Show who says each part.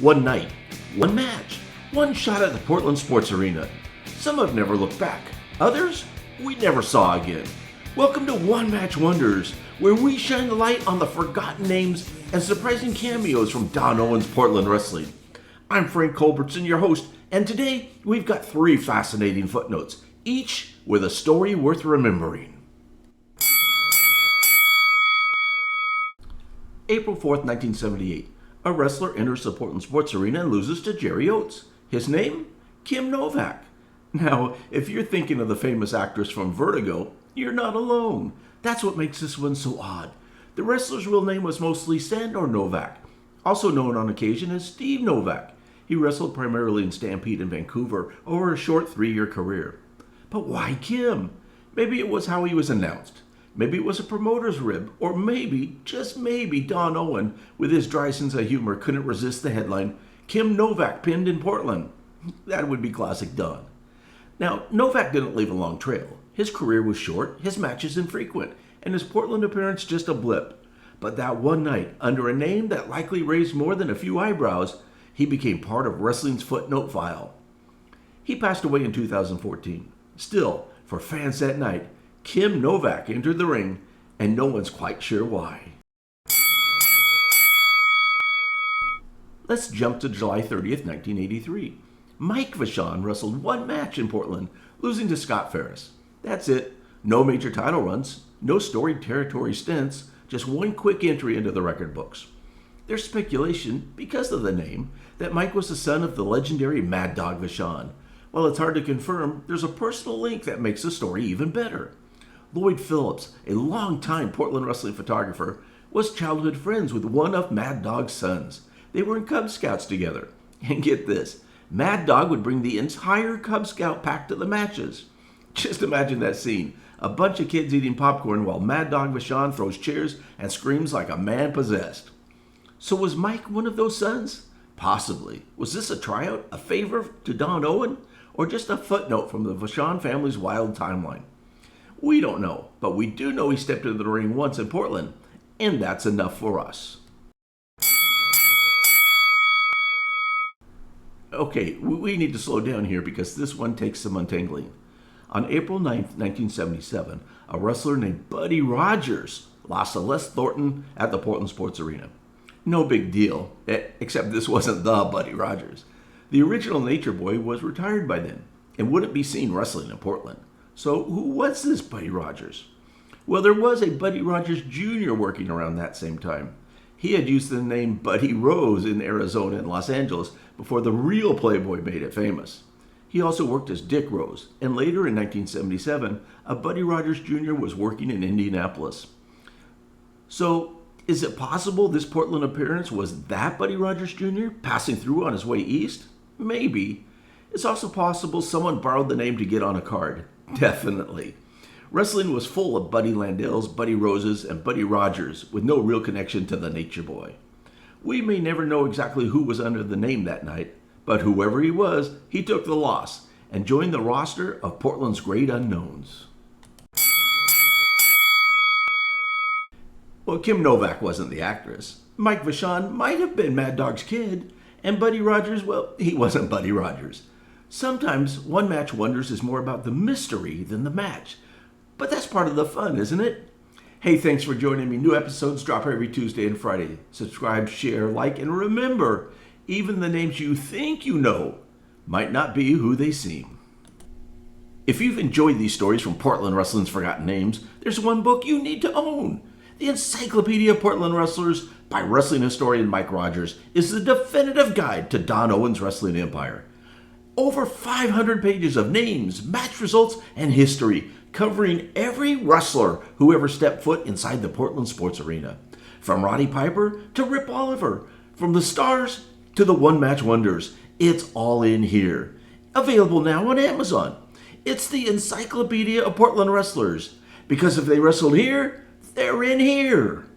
Speaker 1: One night, one match, one shot at the Portland Sports Arena. Some have never looked back. Others, we never saw again. Welcome to One Match Wonders, where we shine the light on the forgotten names and surprising cameos from Don Owen's Portland Wrestling. I'm Frank Culbertson, your host, and today we've got 3 fascinating footnotes, each with a story worth remembering. April 4th, 1978. A wrestler enters the Portland Sports Arena and loses to Jerry Oates. His name? Kim Novak. Now, if you're thinking of the famous actress from Vertigo, you're not alone. That's what makes this one so odd. The wrestler's real name was mostly Sandor Novak, also known on occasion as Steve Novak. He wrestled primarily in Stampede in Vancouver over a short 3-year career. But why Kim? Maybe it was how he was announced. Maybe it was a promoter's rib, or maybe, just maybe, Don Owen, with his dry sense of humor, couldn't resist the headline, Kim Novak pinned in Portland. That would be classic Don. Now, Novak didn't leave a long trail. His career was short, his matches infrequent, and his Portland appearance just a blip. But that one night, under a name that likely raised more than a few eyebrows, he became part of wrestling's footnote file. He passed away in 2014. Still, for fans that night, Kim Novak entered the ring, and no one's quite sure why. Let's jump to July 30th, 1983. Mike Vachon wrestled one match in Portland, losing to Scott Ferris. That's it. No major title runs, no storied territory stints, just one quick entry into the record books. There's speculation, because of the name, that Mike was the son of the legendary Mad Dog Vachon. While it's hard to confirm, there's a personal link that makes the story even better. Lloyd Phillips, a longtime Portland wrestling photographer, was childhood friends with one of Mad Dog's sons. They were in Cub Scouts together. And get this, Mad Dog would bring the entire Cub Scout pack to the matches. Just imagine that scene. A bunch of kids eating popcorn while Mad Dog Vachon throws chairs and screams like a man possessed. So was Mike one of those sons? Possibly. Was this a tryout, a favor to Don Owen, or just a footnote from the Vachon family's wild timeline? We don't know, but we do know he stepped into the ring once in Portland, and that's enough for us. Okay, we need to slow down here because this one takes some untangling. On April 9th, 1977, a wrestler named Buddy Rogers lost to Les Thornton at the Portland Sports Arena. No big deal, except this wasn't the Buddy Rogers. The original Nature Boy was retired by then and wouldn't be seen wrestling in Portland. So who was this Buddy Rogers? Well, there was a Buddy Rogers Jr. working around that same time. He had used the name Buddy Rose in Arizona and Los Angeles before the real Playboy made it famous. He also worked as Dick Rose, and later in 1977, a Buddy Rogers Jr. was working in Indianapolis. So, is it possible this Portland appearance was that Buddy Rogers Jr. passing through on his way east? Maybe. It's also possible someone borrowed the name to get on a card. Definitely. Wrestling was full of Buddy Landells, Buddy Roses, and Buddy Rogers with no real connection to the Nature Boy. We may never know exactly who was under the name that night, but whoever he was, he took the loss and joined the roster of Portland's great unknowns. Well, Kim Novak wasn't the actress. Mike Vachon might have been Mad Dog's kid, and Buddy Rogers, well, he wasn't Buddy Rogers. Sometimes One Match Wonders is more about the mystery than the match. But that's part of the fun, isn't it? Hey, thanks for joining me. New episodes drop every Tuesday and Friday. Subscribe, share, like, and remember, even the names you think you know might not be who they seem. If you've enjoyed these stories from Portland Wrestling's Forgotten Names, there's one book you need to own. The Encyclopedia of Portland Wrestlers by wrestling historian Mike Rogers is the definitive guide to Don Owen's wrestling empire. Over 500 pages of names, match results, and history, covering every wrestler who ever stepped foot inside the Portland Sports Arena. From Roddy Piper to Rip Oliver, from the stars to the one-match wonders, it's all in here. Available now on Amazon. It's the Encyclopedia of Portland Wrestlers, because if they wrestled here, they're in here.